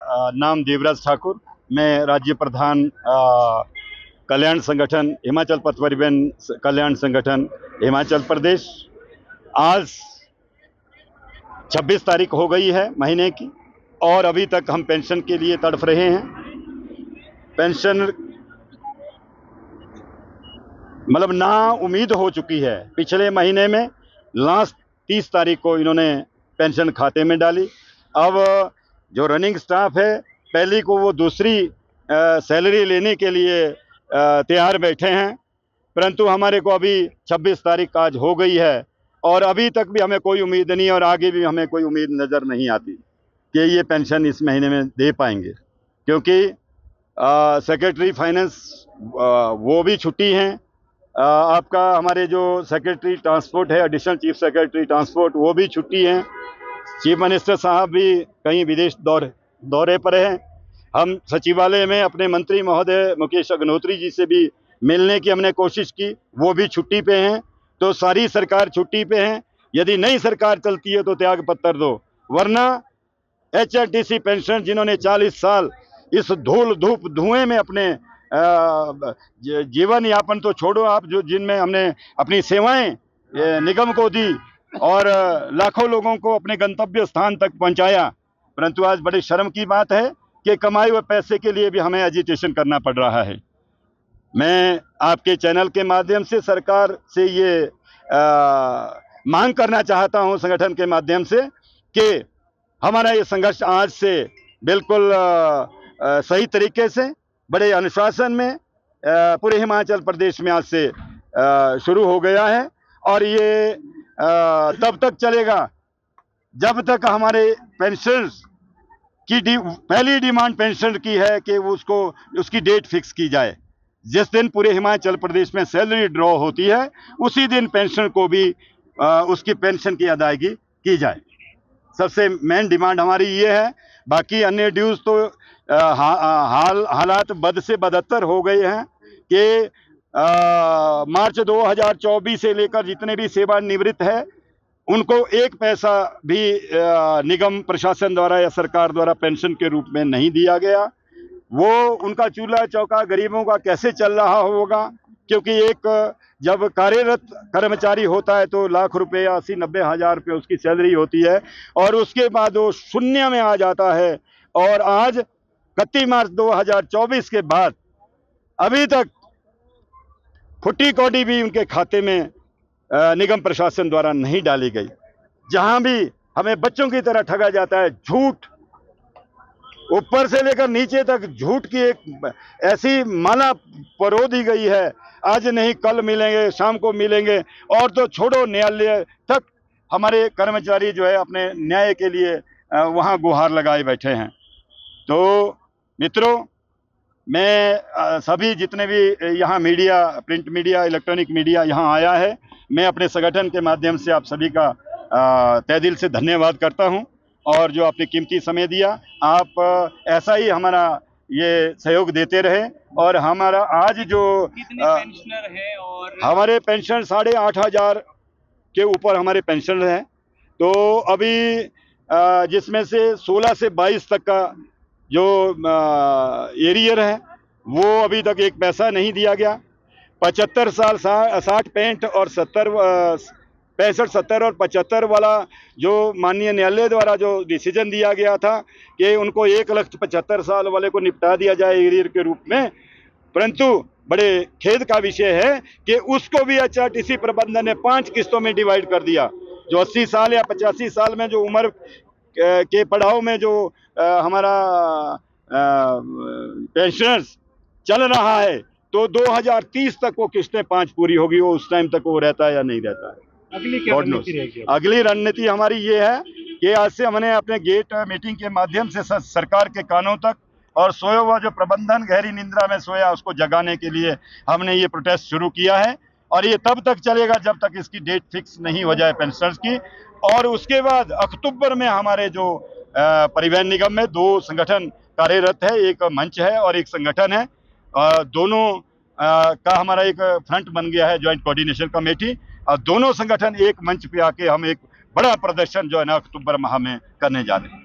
नाम देवराज ठाकुर। मैं राज्य प्रधान कल्याण संगठन हिमाचल पथ परिवहन कल्याण संगठन हिमाचल प्रदेश। आज 26 तारीख हो गई है महीने की और अभी तक हम पेंशन के लिए तड़प रहे हैं। पेंशन मतलब ना उम्मीद हो चुकी है। पिछले महीने में लास्ट 30 तारीख को इन्होंने पेंशन खाते में डाली। अब जो रनिंग स्टाफ है पहली को वो दूसरी सैलरी लेने के लिए तैयार बैठे हैं, परंतु हमारे को अभी 26 तारीख आज हो गई है और अभी तक भी हमें कोई उम्मीद नहीं और आगे भी हमें कोई उम्मीद नज़र नहीं आती कि ये पेंशन इस महीने में दे पाएंगे, क्योंकि सेक्रेटरी फाइनेंस वो भी छुट्टी हैं। आपका हमारे जो सेक्रेटरी ट्रांसपोर्ट है, एडिशनल चीफ सेक्रेटरी ट्रांसपोर्ट, वो भी छुट्टी हैं। चीफ मिनिस्टर साहब भी कहीं विदेश दौरे पर हैं। हम सचिवालय में अपने मंत्री महोदय मुकेश अग्निहोत्री जी से भी मिलने की हमने कोशिश की, वो भी छुट्टी पे हैं। तो सारी सरकार छुट्टी पे हैं। यदि नई सरकार चलती है तो त्याग पत्र दो, वरना HRTC पेंशन जिन्होंने 40 साल इस धूल धूप धुएं में अपने जीवन यापन तो छोड़ो आप, जो जिनमें हमने अपनी सेवाएं निगम को दी और लाखों लोगों को अपने गंतव्य स्थान तक पहुंचाया, परंतु आज बड़ी शर्म की बात है कि कमाए हुए पैसे के लिए भी हमें एजिटेशन करना पड़ रहा है। मैं आपके चैनल के माध्यम से सरकार से ये मांग करना चाहता हूं, संगठन के माध्यम से, कि हमारा ये संघर्ष आज से बिल्कुल सही तरीके से बड़े अनुशासन में पूरे हिमाचल प्रदेश में आज से शुरू हो गया है और ये तब तक चलेगा जब तक हमारे पेंशनर्स की पहली डिमांड पेंशन की है कि उसकी डेट फिक्स की जाए। जिस दिन पूरे हिमाचल प्रदेश में सैलरी ड्रॉ होती है उसी दिन पेंशन को भी उसकी पेंशन की अदायगी की जाए। सबसे मेन डिमांड हमारी ये है। बाकी अन्य ड्यूज तो हालात बद से बदतर हो गए हैं कि मार्च 2024 से लेकर जितने भी सेवानिवृत्त है उनको एक पैसा भी निगम प्रशासन द्वारा या सरकार द्वारा पेंशन के रूप में नहीं दिया गया। वो उनका चूल्हा चौका गरीबों का कैसे चल रहा होगा, क्योंकि एक जब कार्यरत कर्मचारी होता है तो लाख रुपए 80-90 हज़ार रुपये उसकी सैलरी होती है और उसके बाद वो शून्य में आ जाता है। और आज 31 मार्च 2024 के बाद अभी तक फुट्टी कौड़ी भी उनके खाते में निगम प्रशासन द्वारा नहीं डाली गई। जहां भी हमें बच्चों की तरह ठगा जाता है, झूठ ऊपर से लेकर नीचे तक झूठ की एक ऐसी माला परो दी गई है। आज नहीं कल मिलेंगे, शाम को मिलेंगे, और तो छोड़ो न्यायालय तक हमारे कर्मचारी जो है अपने न्याय के लिए वहां गुहार लगाए बैठे हैं। तो मित्रों, मैं सभी जितने भी यहाँ media, print media, electronic media यहाँ आया है, मैं अपने संगठन के माध्यम से आप सभी का तहे दिल से धन्यवाद करता हूँ और जो आपने कीमती समय दिया, आप ऐसा ही हमारा ये सहयोग देते रहे। और हमारा आज जो कितने पेंशनर हैं और हमारे पेंशन 8,500 के ऊपर हमारे पेंशन हैं। तो अभी जिसमें से 16 से 22 तक का जो एरियर है वो अभी तक एक पैसा नहीं दिया गया। 75 साल 60 65 और 65 70 और 75 वाला जो माननीय न्यायालय द्वारा जो डिसीजन दिया गया था कि उनको 1,75,000 साल वाले को निपटा दिया जाए एरियर के रूप में, परंतु बड़े खेद का विषय है कि उसको भी HRTC प्रबंधन ने 5 किस्तों में डिवाइड कर दिया। जो 80 साल या 85 साल में जो उम्र के पड़ाव में जो हमारा पेंशनर्स चल रहा है, तो 2030 तक वो किस्तें 5 पूरी होगी। वो उस टाइम तक वो रहता है या नहीं रहता है, अगली क्या रणनीति रहेगी? अगली रणनीति हमारी ये है कि आज से हमने अपने गेट मीटिंग के माध्यम से सरकार के कानों तक और सोया हुआ जो प्रबंधन गहरी निंद्रा में सोया उसको जगाने के लिए हमने ये प्रोटेस्ट शुरू किया है। और ये तब तक चलेगा जब तक इसकी डेट फिक्स नहीं हो जाए पेंशनर्स की। और उसके बाद अक्टूबर में हमारे जो परिवहन निगम में 2 संगठन कार्यरत है, एक मंच है और एक संगठन है, दोनों का हमारा एक फ्रंट बन गया है, ज्वाइंट कोऑर्डिनेशन कमेटी। और दोनों संगठन एक मंच पे आके हम एक बड़ा प्रदर्शन जो है ना अक्टूबर माह में करने जा रहे हैं।